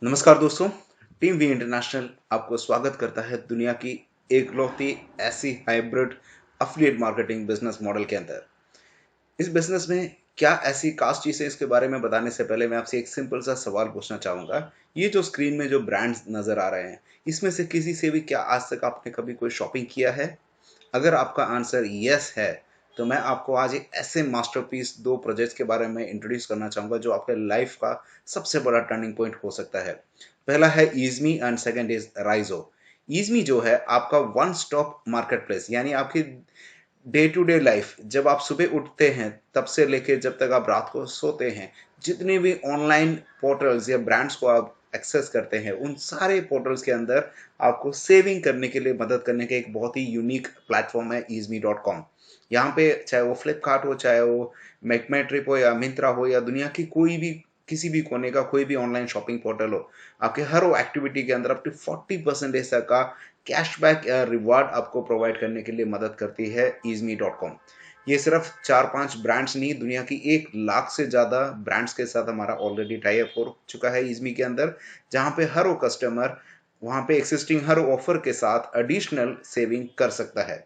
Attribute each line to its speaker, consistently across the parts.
Speaker 1: नमस्कार दोस्तों। Team we international आपको स्वागत करता है दुनिया की एकलौती ऐसी hybrid affiliate marketing business model के अंदर। इस बिजनेस में क्या ऐसी खास चीज़ है, इसके बारे में बताने से पहले मैं आपसे एक सिंपल सा सवाल पूछना चाहूँगा। ये जो स्क्रीन में जो ब्रांड्स नज़र आ रहे हैं, इसमें से किसी से भी क्या आज तक आपने कभी कोई शॉपिंग किया है? अगर आपका आंसर यस है, तो मैं आपको आज एक ऐसे मास्टरपीस 2 प्रोजेक्ट्स के बारे में इंट्रोड्यूस करना चाहूँगा जो आपके लाइफ का सबसे बड़ा टर्निंग पॉइंट हो सकता है। पहला है ईज़मी एंड सेकंड इज़ राइज़ो। ईज़मी जो है आपका वन स्टॉप मार्केटप्लेस, यानी आपकी डे टू डे लाइफ, जब आप सुबह उठते हैं तब से लेके जब तक आप रात को सोते हैं, जितने भी ऑनलाइन पोर्टल्स या ब्रांड्स को आप एक्सेस करते हैं, उन सारे पोर्टल्स के अंदर आपको सेविंग करने के लिए मदद करने का एक बहुत ही यूनिक प्लेटफॉर्म है ईज़मी.com। यहाँ पे चाहे वो फ्लिपकार्ट हो, चाहे वो मेकमेट्रिप हो या मिंत्रा हो या दुनिया की कोई भी किसी भी कोने का कोई भी ऑनलाइन शॉपिंग पोर्टल हो, आपके हर वो एक्टिविटी के अंदर अप टू 40% तक का कैशबैक या रिवार्ड आपको प्रोवाइड करने के लिए मदद करती है ईज़मी.com। ये सिर्फ 4-5 ब्रांड्स नहीं, दुनिया की 1 लाख से ज़्यादा ब्रांड्स के साथ हमारा ऑलरेडी टाई अप हो चुका है ईज़मी के अंदर, जहाँ पे हर वो कस्टमर वहाँ पे एक्सिस्टिंग हर ऑफर के साथ एडिशनल सेविंग कर सकता है।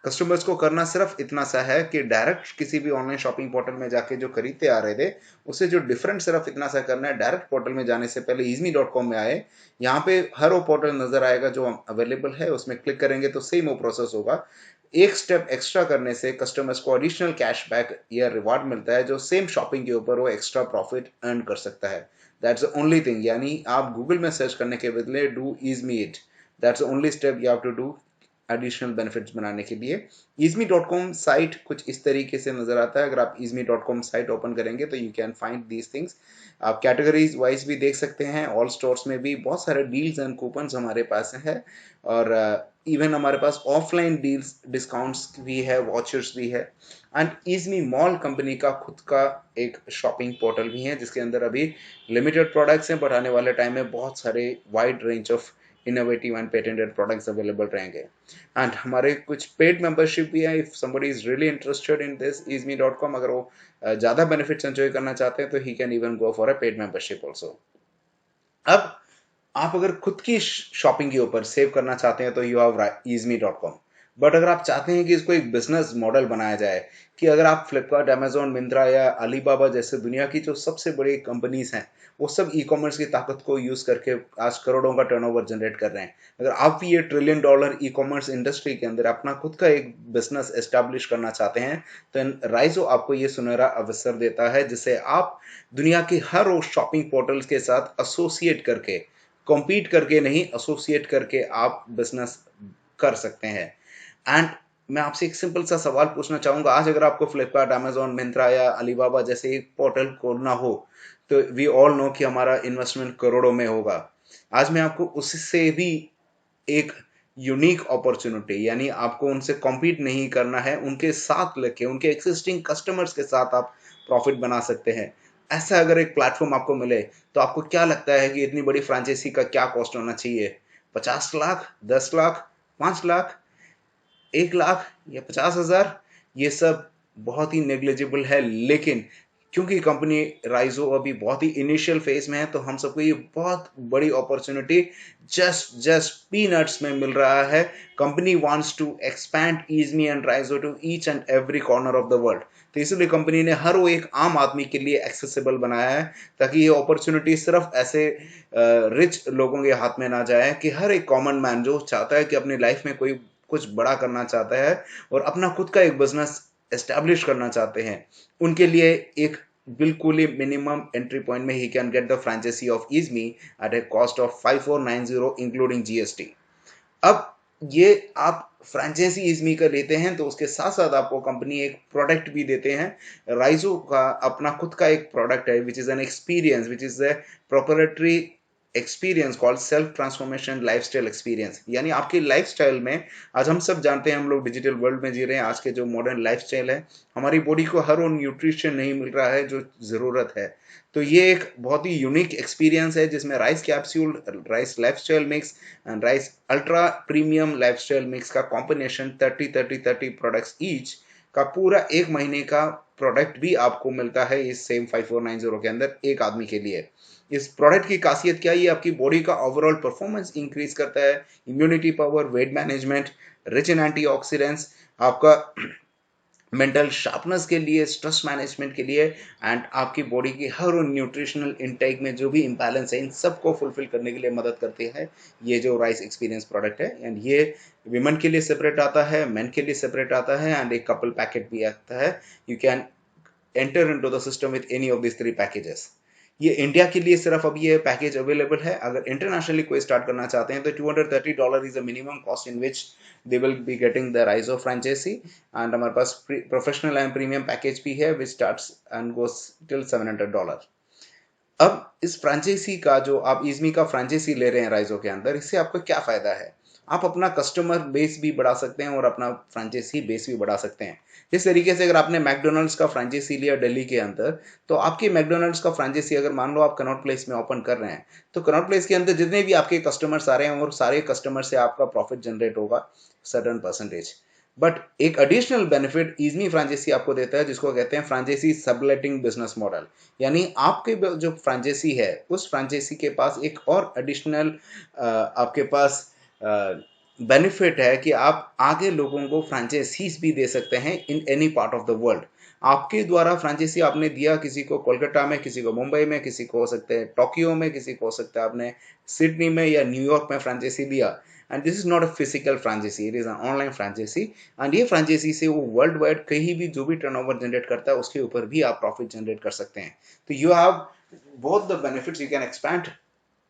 Speaker 1: कस्टमर्स को करना सिर्फ इतना सा है कि डायरेक्ट किसी भी ऑनलाइन शॉपिंग पोर्टल में जाके जो खरीदते आ रहे थे, उससे जो डिफरेंट सिर्फ इतना सा करना है, डायरेक्ट पोर्टल में जाने से पहले ईज़मी.com में आए। यहाँ पे हर वो पोर्टल नज़र आएगा जो अवेलेबल है, उसमें क्लिक करेंगे तो सेम वो प्रोसेस होगा। एक स्टेप एक्स्ट्रा करने से कस्टमर्स को एडिशनल कैशबैक या रिवार्ड मिलता है, जो सेम शॉपिंग के ऊपर वो एक्स्ट्रा प्रॉफिट अर्न कर सकता है। दैट्स द ओनली थिंग, यानी आप गूगल में सर्च करने के बदले do easy me it. That's the only step you have to do additional benefits बनाने के लिए। ईज़मी.com साइट कुछ इस तरीके से नज़र आता है। अगर आप ईज़मी.com साइट ओपन करेंगे तो you can find these things. आप कैटेगरीज वाइज भी देख सकते हैं, ऑल स्टोर्स में भी बहुत सारे डील्स एंड कूपन्स हमारे पास है, और इवन हमारे पास ऑफलाइन डील्स डिस्काउंट्स भी है, वॉचर्स भी है। एंड ईज़मी मॉल कंपनी का खुद का एक शॉपिंग पोर्टल भी है, जिसके अंदर अभी लिमिटेड प्रोडक्ट्स हैं, बट आने वाले टाइम में बहुत सारे wide range of innovative and patented products available रहेंगे। एंड हमारे कुछ पेड मेंबरशिप भी है। If somebody is really interested in this EaseMy dot com, अगर वो ज़्यादा बेनिफिट्स एंजॉय करना चाहते हैं तो he can even go for a paid membership also. अब आप अगर खुद की शॉपिंग के ऊपर सेव करना चाहते हैं तो यू हैव ईज़मी.com। बट अगर आप चाहते हैं कि इसको एक बिजनेस मॉडल बनाया जाए, कि अगर आप फ्लिपकार्ट, अमेजोन, मिंत्रा या अलीबाबा जैसे दुनिया की जो सबसे बड़ी कंपनीज हैं, वो सब ई कॉमर्स की ताकत को यूज करके आज करोड़ों का टर्नओवर जनरेट कर रहे हैं, अगर आप भी ये trillion dollar e commerce industry के अंदर अपना खुद का एक बिजनेस एस्टेब्लिश करना चाहते हैं, तो राइजो आपको ये सुनहरा अवसर देता है, जिससे आप दुनिया की हर वो शॉपिंग पोर्टल्स के साथ एसोसिएट करके, कॉम्पीट करके नहीं, एसोसिएट करके आप बिजनेस कर सकते हैं। एंड मैं आपसे एक सिंपल सा सवाल पूछना चाहूंगा। आज अगर आपको फ्लिपकार्ट, अमेजोन, मिंत्रा या अलीबाबा जैसे एक पोर्टल खोलना हो, तो वी ऑल नो कि हमारा इन्वेस्टमेंट करोड़ों में होगा। आज मैं आपको उससे भी एक यूनिक अपॉर्चुनिटी, यानी आपको उनसे कॉम्पीट नहीं करना है, उनके साथ लेके उनके एक्सिस्टिंग कस्टमर्स के साथ आप प्रॉफिट बना सकते हैं। ऐसा अगर एक प्लेटफॉर्म आपको मिले, तो आपको क्या लगता है कि इतनी बड़ी फ्रेंचाइजी का क्या कॉस्ट होना चाहिए? 50 लाख, 10 लाख, 5 लाख, 1 लाख या 50,000? ये सब बहुत ही नेग्लिजिबल है, लेकिन क्योंकि कंपनी राइजो अभी बहुत ही इनिशियल फेज में है, तो हम सबको ये बहुत बड़ी अपॉर्चुनिटी जस्ट जस्ट पीनट्स में मिल रहा है। Company wants to expand EaseMy and Rizo to each and every corner of the world. तो इसलिए कंपनी ने हर वो एक आम आदमी के लिए एक्सेसिबल बनाया है, ताकि ये अपॉर्चुनिटी सिर्फ ऐसे रिच लोगों के हाथ में ना जाए, कि हर एक कॉमन मैन जो चाहता है कि अपनी लाइफ में कोई कुछ बड़ा करना चाहता है और अपना खुद का एक बिजनेस एस्टैब्लिश करना चाहते हैं, उनके लिए एक बिल्कुल ही मिनिमम एंट्री पॉइंट में he can get the franchise of EaseMy at a cost of 5490 including GST. अब ये आप फ्रेंचाइजी ईज़मी का लेते हैं, तो उसके साथ साथ आपको कंपनी एक प्रोडक्ट भी देते हैं। राइजो का अपना खुद का एक प्रोडक्ट है, which is an experience, which is a proprietary experience called self transformation lifestyle experience. यानी आपकी लाइफस्टाइल में, आज हम सब जानते हैं, हम लोग डिजिटल वर्ल्ड में जी रहे हैं, आज के जो मॉडर्न लाइफस्टाइल है, हमारी बॉडी को हर वो न्यूट्रिशन नहीं मिल रहा है जो ज़रूरत है। तो ये एक बहुत ही यूनिक एक्सपीरियंस है, जिसमें rice capsule, rice lifestyle mix and rice ultra premium lifestyle mix का कॉम्बिनेशन 30 30 30 प्रोडक्ट्स ईच का पूरा एक महीने का प्रोडक्ट भी आपको मिलता है इस सेम 5490 के अंदर एक आदमी के लिए। इस प्रोडक्ट की खासियत क्या है? ये आपकी बॉडी का ओवरऑल परफॉर्मेंस इंक्रीज करता है, immunity power, weight management, rich in antioxidants, आपका मेंटल शार्पनेस के लिए, स्ट्रेस मैनेजमेंट के लिए, एंड आपकी बॉडी की हर न्यूट्रिशनल इनटेक में जो भी इम्बैलेंस है इन सबको फुलफिल करने के लिए मदद करती है ये जो राइस एक्सपीरियंस प्रोडक्ट है। एंड ये विमेन के लिए सेपरेट आता है, मेन के लिए सेपरेट आता है, एंड एक कपल पैकेट भी आता है। You can enter into the system with any of this 3 packages. ये इंडिया के लिए सिर्फ अभी ये पैकेज अवेलेबल है। अगर इंटरनेशनली कोई स्टार्ट करना चाहते हैं तो $230 is a minimum cost in which they will be getting the राइजो फ्रेंचाइजी। एंड हमारे पास प्रोफेशनल एंड प्रीमियम पैकेज भी है विच स्टार्ट्स एंड गोस टिल $700। अब इस फ्रेंचाइजी का जो आप इजमी का फ्रेंचाइजी ले रहे हैं राइजो के अंदर, इससे आपको क्या फायदा है? आप अपना कस्टमर बेस भी बढ़ा सकते हैं और अपना फ्रेंचाइजी बेस भी बढ़ा सकते हैं। जिस तरीके से अगर आपने मैकडोनल्ड्स का फ्रेंचाइजी लिया दिल्ली के अंदर, तो आपकी मैकडोनल्ड्स का फ्रेंचाइजी अगर मान लो आप कनॉट प्लेस में ओपन कर रहे हैं, तो कनॉट प्लेस के अंदर जितने भी आपके कस्टमर्स आ रहे हैं और सारे कस्टमर से आपका प्रॉफिट जनरेट होगा सर्टन परसेंटेज। बट एक एडिशनल बेनिफिट इजमी फ्रेंचाइजी आपको देता है जिसको कहते हैं फ्रेंचाइजी सबलेटिंग बिजनेस मॉडल। यानी आपके जो फ्रेंचाइजी है उस फ्रेंचाइजी के पास एक और एडिशनल आपके पास बेनिफिट है कि आप आगे लोगों को फ्रेंचाइजीज भी दे सकते हैं in any part of the world. आपके द्वारा फ्रेंचाइजी आपने दिया किसी को कोलकाता में, किसी को मुंबई में, किसी को हो सकता है टोक्यो में, किसी को हो सकता है आपने सिडनी में या न्यूयॉर्क में फ्रेंचाइजी दिया। And this is not a physical franchise, it is an online franchise. And ये फ्रेंचाइजी से वो वर्ल्ड वाइड कहीं भी जो भी टर्नओवर जनरेट करता है उसके ऊपर भी आप प्रॉफिट जनरेट कर सकते हैं। तो you have both the benefits, you can expand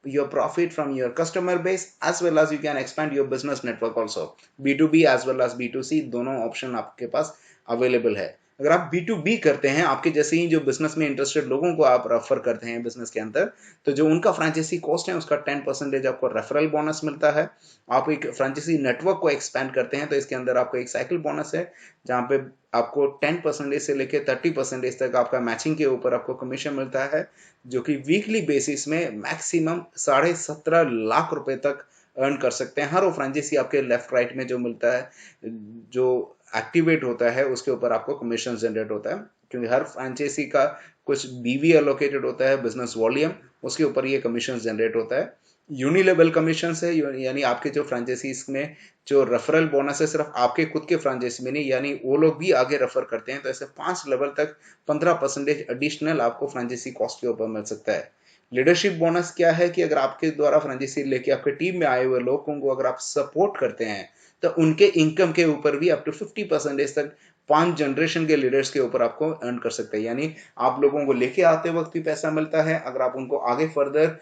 Speaker 1: your profit from your customer base as well as you can expand your business network also, B2B as well as B2C दोनों option आपके पास available है। अगर आप B2B करते हैं, आपके जैसे ही जो बिजनेस में इंटरेस्टेड लोगों को आप रेफर करते हैं बिजनेस के अंदर, तो जो उनका फ्रेंचाइजी कॉस्ट है उसका 10% आपको रेफरल बोनस मिलता है। आप एक फ्रेंचाइजी नेटवर्क को एक्सपेंड करते हैं तो इसके अंदर आपको एक साइकिल बोनस है जहाँ पे आपको 10% से लेकर 30% तक आपका मैचिंग के ऊपर आपको कमीशन मिलता है, जो कि वीकली बेसिस में मैक्सिमम 17.5 लाख रुपए तक अर्न कर सकते हैं। हर वो फ्रेंचाइजी आपके लेफ्ट राइट में जो मिलता है, जो एक्टिवेट होता है उसके ऊपर आपको कमीशन जनरेट होता है, क्योंकि हर फ्रेंचाइजी का कुछ बीवी एलोकेटेड होता है बिजनेस वॉल्यूम, उसके ऊपर ये कमीशन जनरेट होता है। यूनिलेवल कमीशन है, यानी आपके जो फ्रेंचाइजीज में जो रेफरल बोनस है सिर्फ आपके खुद के फ्रेंचाइजी में नहीं, यानी वो लोग भी आगे रेफर करते हैं, तो ऐसे 5 लेवल तक 15% एडिशनल आपको फ्रेंचाइजी कॉस्ट के ऊपर मिल सकता है। लीडरशिप बोनस क्या है कि अगर आपके द्वारा फ्रेंचाइजी लेके आपके टीम में आए हुए लोगों को अगर आप सपोर्ट करते हैं तो उनके इनकम के ऊपर भी अप टू 50% तक 5 जनरेशन के लीडर्स के ऊपर आपको अर्न कर सकते हैं। यानी आप लोगों को लेके आते वक्त भी पैसा मिलता है, अगर आप उनको आगे फर्दर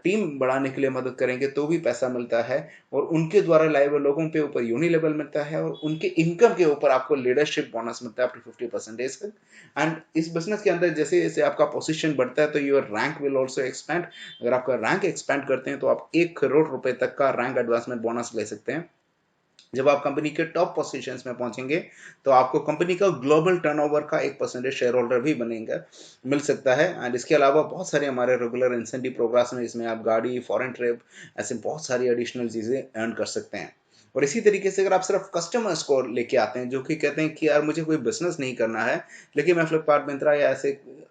Speaker 1: टीम बढ़ाने के लिए मदद करेंगे तो भी पैसा मिलता है, और उनके द्वारा लाए हुए लोगों पे ऊपर यूनि लेवल मिलता है, और उनके इनकम के ऊपर आपको लीडरशिप बोनस मिलता है अप टू 50% तक। एंड इस बिजनेस के अंदर जैसे जैसे आपका पोजीशन बढ़ता है तो your rank will also expand. अगर आपका रैंक एक्सपेंड करते हैं तो आप 1 करोड़ रुपए तक का रैंक एडवांसमेंट बोनस ले सकते हैं। जब आप कंपनी के टॉप पोजीशंस में पहुंचेंगे तो आपको कंपनी का ग्लोबल टर्नओवर का 1% शेयर होल्डर भी बनेगा, मिल सकता है। एंड इसके अलावा बहुत सारे हमारे रेगुलर इंसेंटिव प्रोग्राम्स में इसमें आप गाड़ी, फॉरेन ट्रिप, ऐसे बहुत सारी एडिशनल चीजें अर्न कर सकते हैं। और इसी तरीके से अगर आप सिर्फ कस्टमर्स को लेके आते हैं जो कि कहते हैं कि यार मुझे कोई बिजनेस नहीं करना है लेकिन मैं फ्लिपकार्ट, मिंत्रा या ऐसे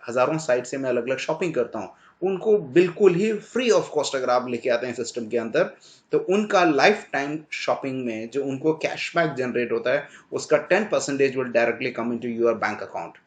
Speaker 1: हजारों साइट से मैं अलग अलग शॉपिंग करता हूँ, उनको बिल्कुल ही फ्री ऑफ कॉस्ट अगर आप लेके आते हैं सिस्टम के अंदर, तो उनका लाइफ टाइम शॉपिंग में जो उनको कैशबैक जनरेट होता है उसका 10% will directly come into your bank account.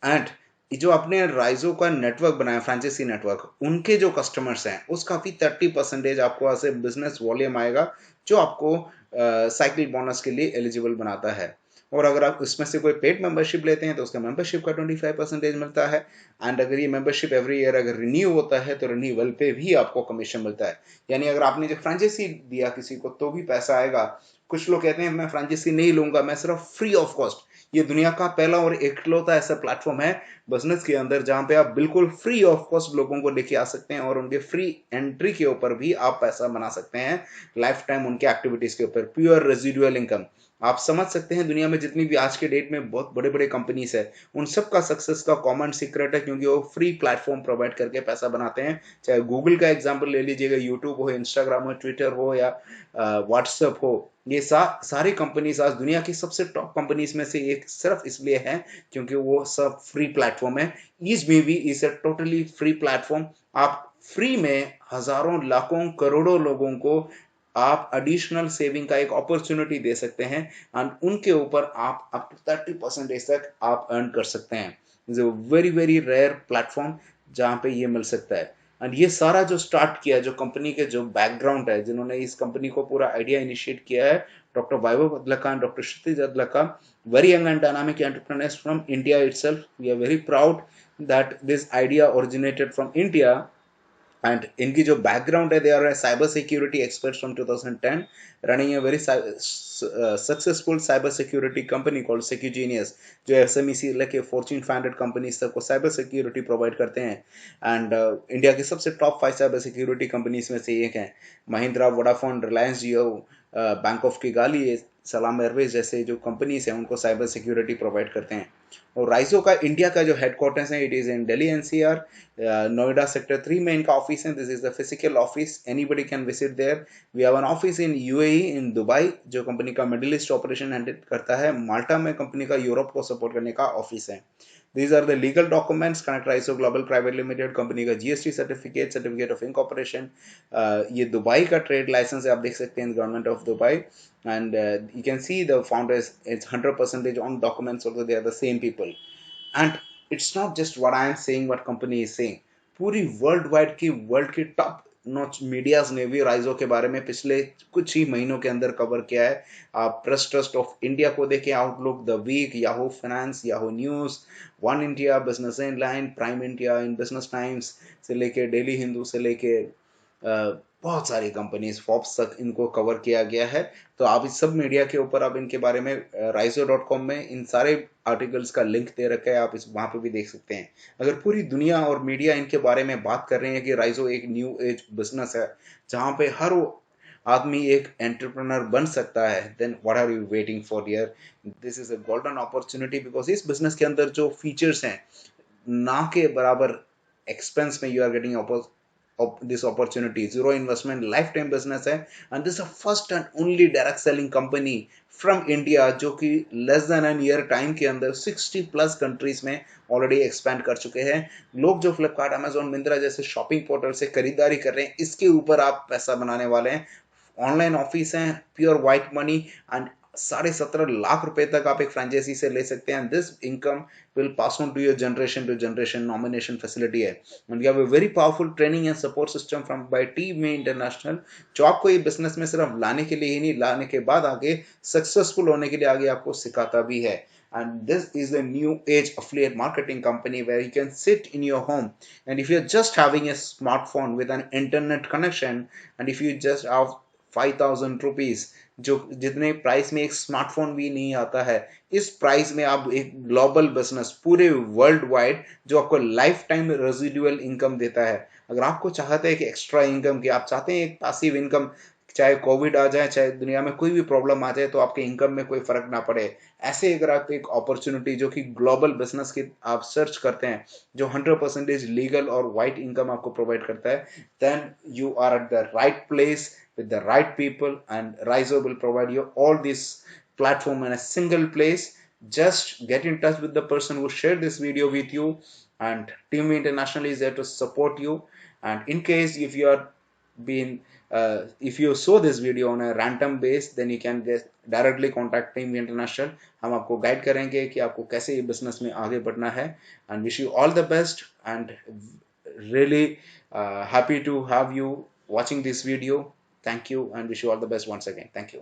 Speaker 1: And जो आपने राइजो का नेटवर्क बनाया, फ्रेंचाइजी नेटवर्क, उनके जो कस्टमर्स हैं उसका भी 30% आपको ऐसे बिजनेस वॉल्यूम आएगा जो आपको साइकिल बोनस के लिए एलिजिबल बनाता है। और अगर आप इसमें से कोई पेड मेंबरशिप लेते हैं तो उसका मेंबरशिप का 25% मिलता है। एंड अगर ये मेंबरशिप एवरी ईयर अगर रिन्यू होता है तो रिन्यूअल पे भी आपको कमीशन मिलता है। यानी अगर आपने जो फ्रेंचाइजी दिया किसी को तो भी पैसा आएगा। कुछ लोग कहते हैं मैं फ्रेंचाइजी नहीं लूंगा, मैं सिर्फ फ्री ऑफ कॉस्ट। ये दुनिया का पहला और इकलौता ऐसा प्लेटफॉर्म है बिजनेस के अंदर जहां पे आप बिल्कुल फ्री ऑफ कॉस्ट लोगों को लेके आ सकते हैं और उनके फ्री एंट्री के ऊपर भी आप पैसा बना सकते हैं, लाइफ टाइम उनके एक्टिविटीज के ऊपर, प्योर रेजिडुअल इनकम। आप समझ सकते हैं दुनिया में जितनी भी आज के डेट में बहुत बड़े बड़े कंपनीज है, उन सब का सक्सेस का कॉमन सीक्रेट है क्योंकि वो फ्री प्लेटफॉर्म प्रोवाइड करके पैसा बनाते हैं। चाहे गूगल का एग्जांपल ले लीजिएगा, यूट्यूब हो, इंस्टाग्राम हो, ट्विटर हो या व्हाट्सएप हो, ये सारी कंपनीज आज दुनिया की सबसे टॉप कंपनीज में से एक सिर्फ इसलिए है क्योंकि वो सब फ्री प्लेटफॉर्म है। Each baby is a totally free platform. आप फ्री में हजारों लाखों करोड़ों लोगों को आप एडिशनल सेविंग का एक अपॉर्चुनिटी दे सकते हैं एंड उनके ऊपर आप अप टू 30% तक आप अर्न कर सकते हैं। Is a very very rare platform जहां पे ये मिल सकता है। एंड ये सारा जो स्टार्ट किया, जो कंपनी के जो बैकग्राउंड है, जिन्होंने इस कंपनी को पूरा आइडिया इनिशिएट किया है, doctor Vaibhav Adalka and doctor Kshitij Adalka, very young and dynamic entrepreneurs from India itself. We are very proud that this idea originated from India। And इनकी जो बैकग्राउंड है, they are cyber security experts from 2010 running a very successful cyber security company called SecuGenius, जो SME से लेके Fortune 500 companies तक को cyber security provide करते हैं। एंड इंडिया की सबसे टॉप 5 साइबर सिक्योरिटी कंपनीज में से एक है। Mahindra, Vodafone, Reliance Jio, bank of Kigali, सलाम एयरवेज जैसे जो कंपनीज हैं उनको साइबर सिक्योरिटी प्रोवाइड करते हैं। और राइजो का इंडिया का जो हेडक्वार्टर्स है, it is in Delhi NCR, Noida sector 3 में इनका ऑफिस है। This is the physical office, anybody can visit there. We have an office in UAE in Dubai, जो कंपनी का मिडिल ईस्ट ऑपरेशन हैंडल करता है। माल्टा में कंपनी का यूरोप को सपोर्ट करने का ऑफिस है। These are the legal documents: Connect ISO Global Private Limited, company का GST certificate, certificate of incorporation, ये दुबई का ट्रेड लाइसेंस है, आप देख सकते हैं, government of Dubai. And you can see the founders, it's 100% on documents, also they are the same people. And it's not just what I am saying, what company is saying. पूरी world wide की, world की top notch medias ने भी राइजो के बारे में पिछले कुछ ही महीनों के अंदर कवर किया है। आप प्रेस ट्रस्ट ऑफ इंडिया को देखें, Outlook, the Week, Yahoo Finance, Yahoo News, One India, Business Line, Prime India, in Business Times से लेके डेली हिंदू से लेके बहुत सारी कंपनीज, फॉर्ब्स तक इनको कवर किया गया है। तो आप इस सब मीडिया के ऊपर आप इनके बारे में राइजो.com में इन सारे आर्टिकल्स का लिंक दे रखा है, आप इस वहां पे भी देख सकते हैं। अगर पूरी दुनिया और मीडिया इनके बारे में बात कर रहे हैं कि राइजो एक न्यू एज बिजनेस है जहां पे हर आदमी एक एंटरप्रेन्योर बन सकता है, then what are you waiting for dear. This is a golden opportunity because इस बिजनेस के अंदर जो फीचर्स हैं, ना के बराबर एक्सपेंस में you are getting this opportunity, zero investment, lifetime business है। and this is the first and only direct selling company from India जो कि less than an year time के अंदर 60 प्लस कंट्रीज में ऑलरेडी एक्सपैंड कर चुके हैं। लोग जो फ्लिपकार्ट, अमेजोन, मिंत्रा जैसे शॉपिंग पोर्टल से खरीदारी कर रहे हैं, इसके ऊपर आप पैसा बनाने वाले हैं। ऑनलाइन ऑफिस है, pure white money, and 17.5 lakh रुपए तक आप एक फ्रेंचाइजी से ले सकते हैं। This income will pass on to your generation to generation, nomination facility है। And we have a very powerful training and support system from by team international, जो आपको ये बिजनेस में सिर्फ लाने के लिए ही नहीं, लाने के बाद आगे सक्सेसफुल होने के लिए आगे आपको सिखाता भी है। And this is the new age affiliate marketing company where you can sit in your home, and if you're just having a smartphone with an internet connection, and if you just have 5,000 rupees, जो जितने price में एक smartphone भी नहीं आता है, इस price में आप एक ग्लोबल बिजनेस पूरे वर्ल्ड वाइड जो आपको लाइफ टाइम रेजिडुअल इनकम देता है। अगर आपको चाहते हैं कि एक्स्ट्रा इनकम की, आप चाहते हैं एक पैसिव इनकम, चाहे कोविड आ जाए, चाहे दुनिया में कोई भी प्रॉब्लम आ जाए, तो आपके इनकम में कोई फर्क ना पड़े, ऐसे अगर आप एक अपॉर्चुनिटी जो कि ग्लोबल बिजनेस की आप सर्च करते हैं, जो 100% लीगल और वाइट इनकम आपको प्रोवाइड करता है, then you are at the right place with the right people, and Rizo will provide you all this platform in a single place. Just get in touch with the person who shared this video with you, and Team International is there to support you. And in case if you are being if you saw this video on a random base, then you can get directly contact Team International। हम आपको guide करेंगे कि आपको कैसे ये business में आगे बढ़ना है। and wish you all the best, and really happy to have you watching this video। Thank you and wish you all the best once again. Thank you.